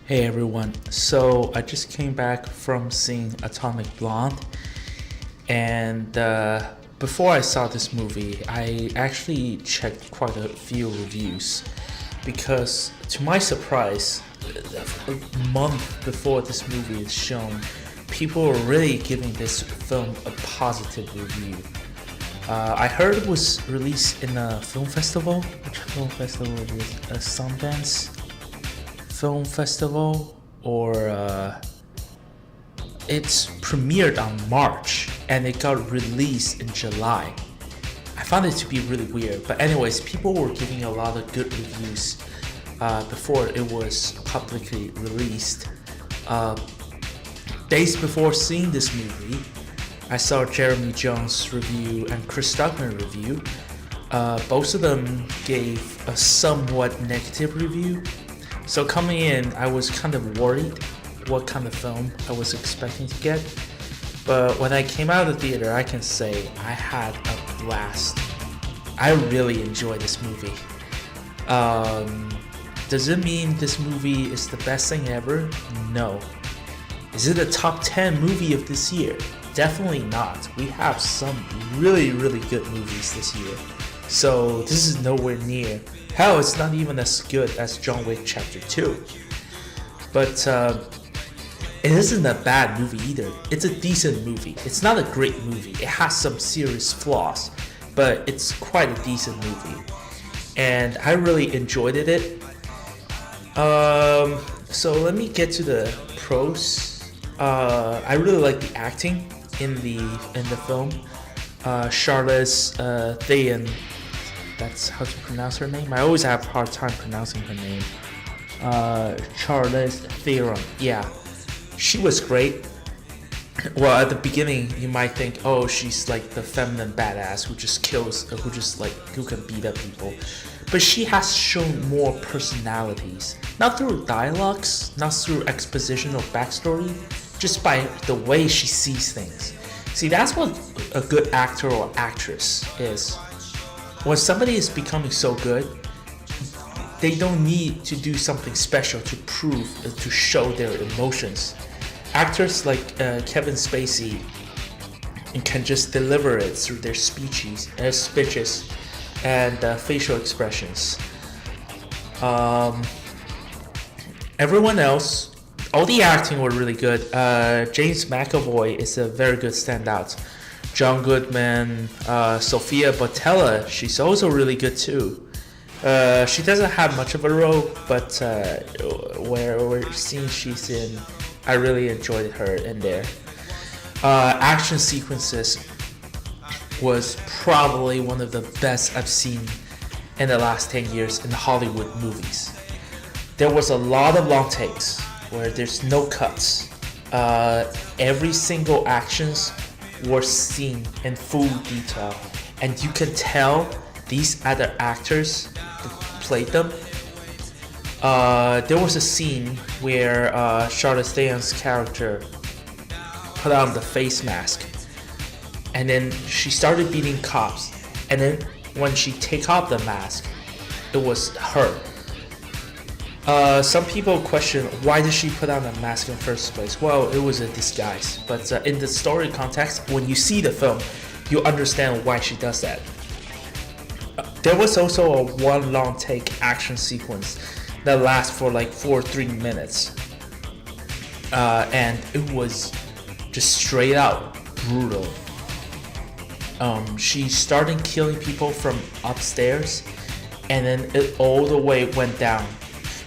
Hey everyone, so I just came back from seeing Atomic Blonde, and before I saw this movie, I actually checked quite a few reviews because, to my surprise, a month before this movie is shown, people were really giving this film a positive review. I heard it was released in a film festival. Which film festival was it? A Sundance Film Festival, or it's premiered on March and it got released in July. I found it to be really weird, but anyways, people were giving a lot of good reviews before it was publicly released. Days before seeing this movie, I saw Jeremy Jones' review and Chris Stuckman review. Both of them gave a somewhat negative review. So coming in, I was kind of worried what kind of film I was expecting to get. But when I came out of the theater, I can say I had a blast. I really enjoyed this movie. Does it mean this movie is the best thing ever? No. Is it a top 10 movie of this year? Definitely not. We have some really, really good movies this year. So this is nowhere near. Hell, it's not even as good as John Wick Chapter 2. But it isn't a bad movie either. It's a decent movie. It's not a great movie. It has some serious flaws, but it's quite a decent movie. And I really enjoyed it. So let me get to the pros. I really like the acting in the film. Charlize Theron, that's how to pronounce her name. I always have a hard time pronouncing her name. Charlize Theron. Yeah, she was great. Well, at the beginning, you might think, oh, she's like the feminine badass who just kills, who can beat up people. But she has shown more personalities, not through dialogues, not through exposition or backstory, just by the way she sees things. See, that's what a good actor or actress is. When somebody is becoming so good, they don't need to do something special to prove, to show their emotions. Actors like Kevin Spacey can just deliver it through their speeches and facial expressions. Everyone else, all the acting were really good. James McAvoy is a very good standout. John Goodman, Sofia Boutella, she's also really good too. She doesn't have much of a role, but where scene she's in, I really enjoyed her in there. Action sequences was probably one of the best I've seen in the last 10 years in Hollywood movies. There was a lot of long takes where there's no cuts. Every single actions were seen in full detail, and you can tell these other actors that played them. There was a scene where Charlize Theron's character put on the face mask, and then she started beating cops, and then when she take off the mask, it was her. Some people question, why did she put on a mask in the first place? Well, it was a disguise. But in the story context, when you see the film, you understand why she does that. There was also a one long take action sequence that lasts for like 3 minutes. And it was just straight out brutal. She started killing people from upstairs, and then it all the way went down.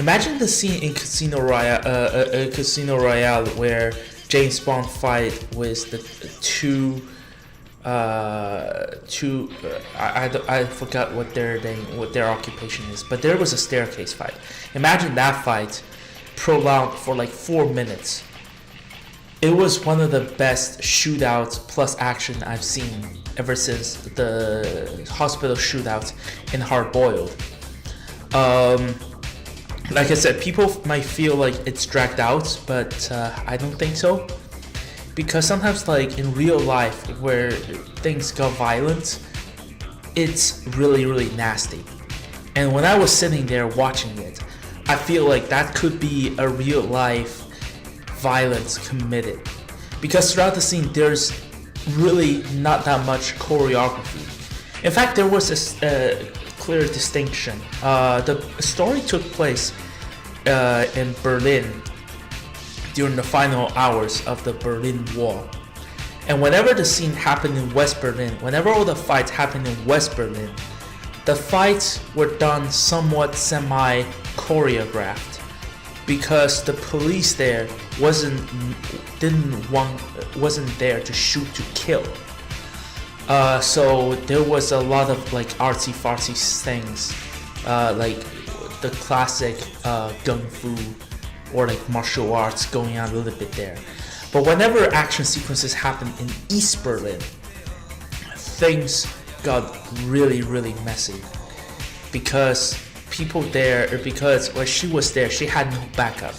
Imagine the scene in Casino Royale where James Bond fight with the I forgot what their occupation is, but there was a staircase fight. Imagine that fight prolonged for like 4 minutes. It was one of the best shootouts plus action I've seen ever since the hospital shootout in Hard Boiled. Like I said, people might feel like it's dragged out, but I don't think so. Because sometimes, like in real life, where things go violent, it's really, really nasty. And when I was sitting there watching it, I feel like that could be a real life violence committed, because throughout the scene there's really not that much choreography. In fact, there was a clear distinction. The story took place in Berlin during the final hours of the Berlin Wall. And whenever the scene happened in West Berlin, whenever all the fights happened in West Berlin, the fights were done somewhat semi-choreographed, because the police there wasn't there to shoot to kill. So there was a lot of like artsy-fartsy things, like the classic gung fu or like martial arts going on a little bit there. But whenever action sequences happened in East Berlin, things got really, really messy, because people there, because when she was there, she had no backup.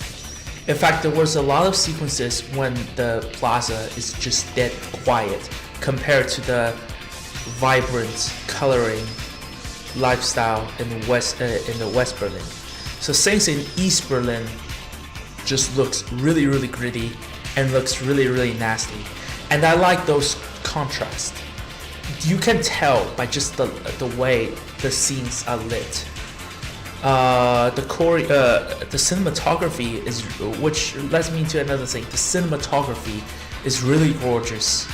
In fact, there was a lot of sequences when the plaza is just dead quiet compared to the vibrant, coloring lifestyle in the West Berlin. So things in East Berlin just looks really, really gritty and looks really, really nasty. And I like those contrasts. You can tell by just the way the scenes are lit. The cinematography is, which leads me to another thing. The cinematography is really gorgeous.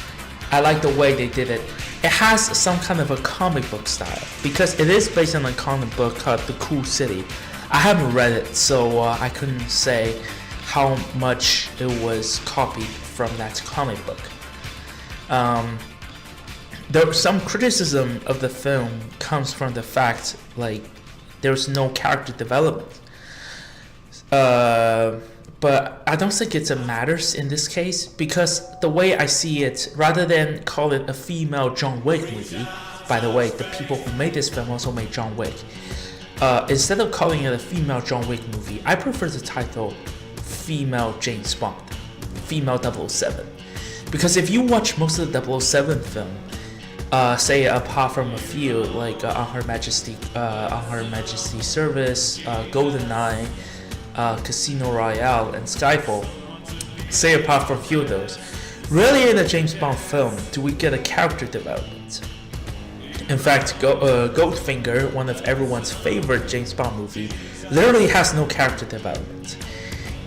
I like the way they did it. It has some kind of a comic book style, because it is based on a comic book called The Cool City. I haven't read it, so I couldn't say how much it was copied from that comic book. Some criticism of the film comes from the fact like there's no character development. But I don't think it matters in this case, because the way I see it, rather than call it a female John Wick movie, by the way, the people who made this film also made John Wick, instead of calling it a female John Wick movie, I prefer the title female James Bond, female 007. Because if you watch most of the 007 film, say apart from a few like On Her Majesty's Service, GoldenEye, Casino Royale, and Skyfall, say apart from a few of those, rarely in a James Bond film do we get a character development. In fact, Goldfinger, one of everyone's favorite James Bond movie, literally has no character development.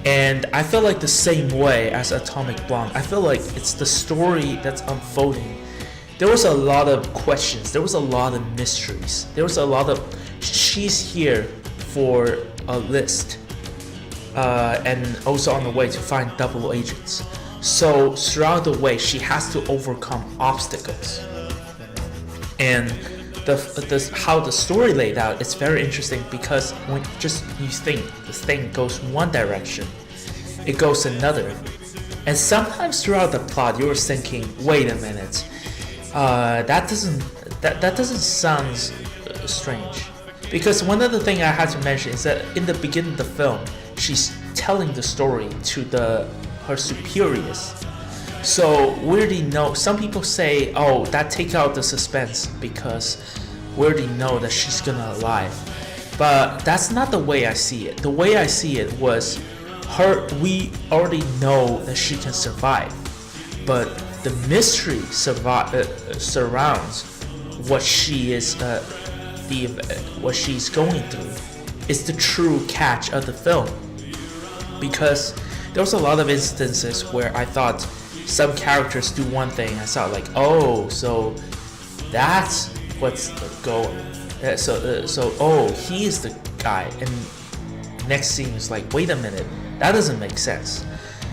And I feel like the same way as Atomic Blonde, I feel like it's the story that's unfolding. There was a lot of questions, there was a lot of mysteries, there was a lot of, she's here for a list, and also on the way to find double agents. So throughout the way, she has to overcome obstacles. And how the story laid out, it's very interesting, because when you think the thing goes one direction, it goes another. And sometimes throughout the plot, you're thinking, wait a minute, that doesn't sound strange. Because one other thing I had to mention is that in the beginning of the film, she's telling the story to her superiors. So we already know, some people say, oh, that take out the suspense because we already know that she's gonna alive. But that's not the way I see it. The way I see it was we already know that she can survive, but the mystery surrounds what she is, what she's going through is the true catch of the film. Because there was a lot of instances where I thought some characters do one thing, I thought like, oh, so that's what's going. Oh, he is the guy, and next scene is like, wait a minute, that doesn't make sense.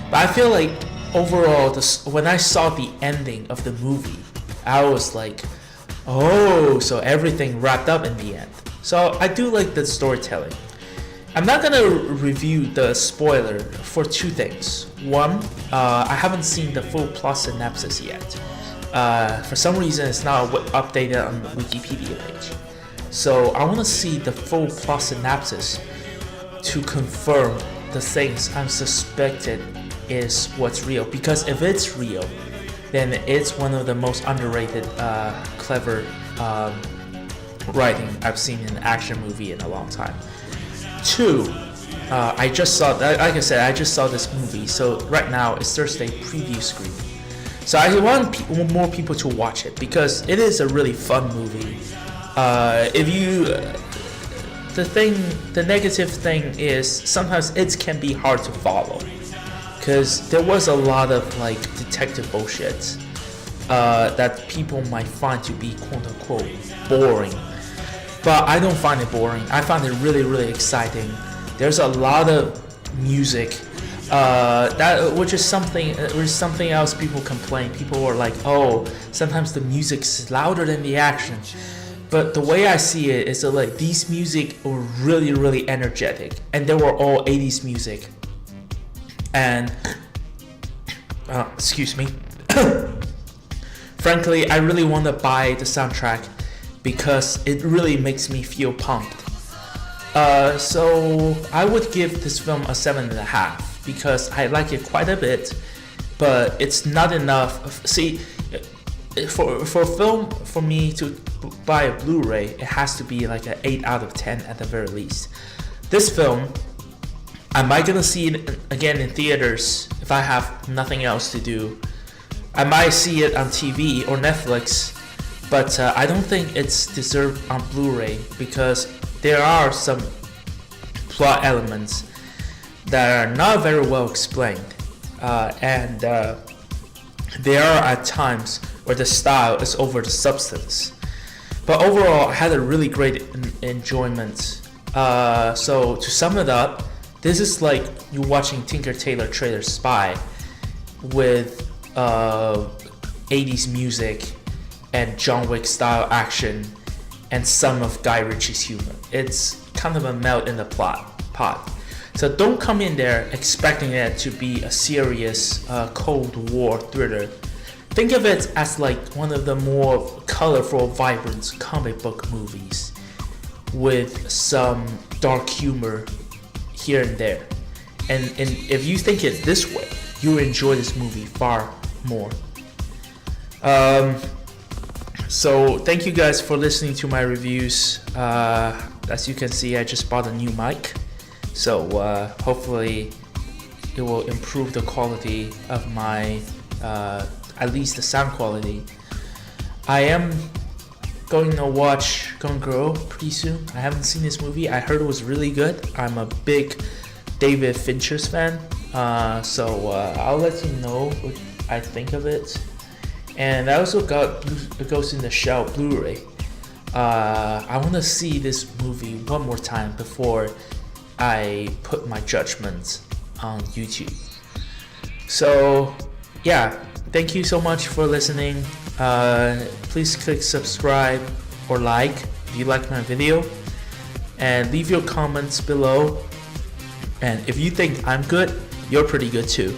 But I feel like overall, when I saw the ending of the movie, I was like, oh, so everything wrapped up in the end. So I do like the storytelling. I'm not gonna review the spoiler for two things. One, I haven't seen the full plot synopsis yet. For some reason, it's not updated on the Wikipedia page. So I want to see the full plot synopsis to confirm the things I'm suspected is what's real. Because if it's real, then it's one of the most underrated, clever writing I've seen in an action movie in a long time. Two, I just saw, like I said, I just saw this movie. So right now it's Thursday preview screen. So I want more people to watch it because it is a really fun movie. The negative thing is sometimes it can be hard to follow because there was a lot of like detective bullshit that people might find to be quote unquote boring. But I don't find it boring. I find it really, really exciting. There's a lot of music, which is something else people complain. People are like, oh, sometimes the music's louder than the action. But the way I see it is that like these music were really, really energetic, and they were all 80s music. And excuse me. Frankly, I really want to buy the soundtrack because it really makes me feel pumped. So I would give this film a 7.5 because I like it quite a bit, but it's not enough. See, for film for me to buy a Blu-ray, it has to be like an 8 out of 10 at the very least. This film, am I gonna see it again in theaters if I have nothing else to do? I might see it on TV or Netflix, but I don't think it's deserved on Blu-ray because there are some plot elements that are not very well explained, and there are at times where the style is over the substance. But overall, I had a really great enjoyment. So to sum it up, this is like you watching Tinker Tailor Trader Spy with 80s music and John Wick style action and some of Guy Ritchie's humor. It's kind of a melt in the pot. So don't come in there expecting it to be a serious Cold War thriller. Think of it as like one of the more colorful, vibrant comic book movies with some dark humor here and there. And if you think it this way, you'll enjoy this movie far more. So thank you guys for listening to my reviews. As you can see, I just bought a new mic, so hopefully it will improve the quality of my at least the sound quality. I am going to watch Gone Girl pretty soon. I haven't seen this movie. I heard it was really good. I'm a big David Fincher's fan, so I'll let you know what I think of it. And I also got Ghost in the Shell Blu-ray. I want to see this movie one more time before I put my judgment on YouTube. So yeah, thank you so much for listening. Please click subscribe or like if you like my video, and leave your comments below. And if you think I'm good, you're pretty good too.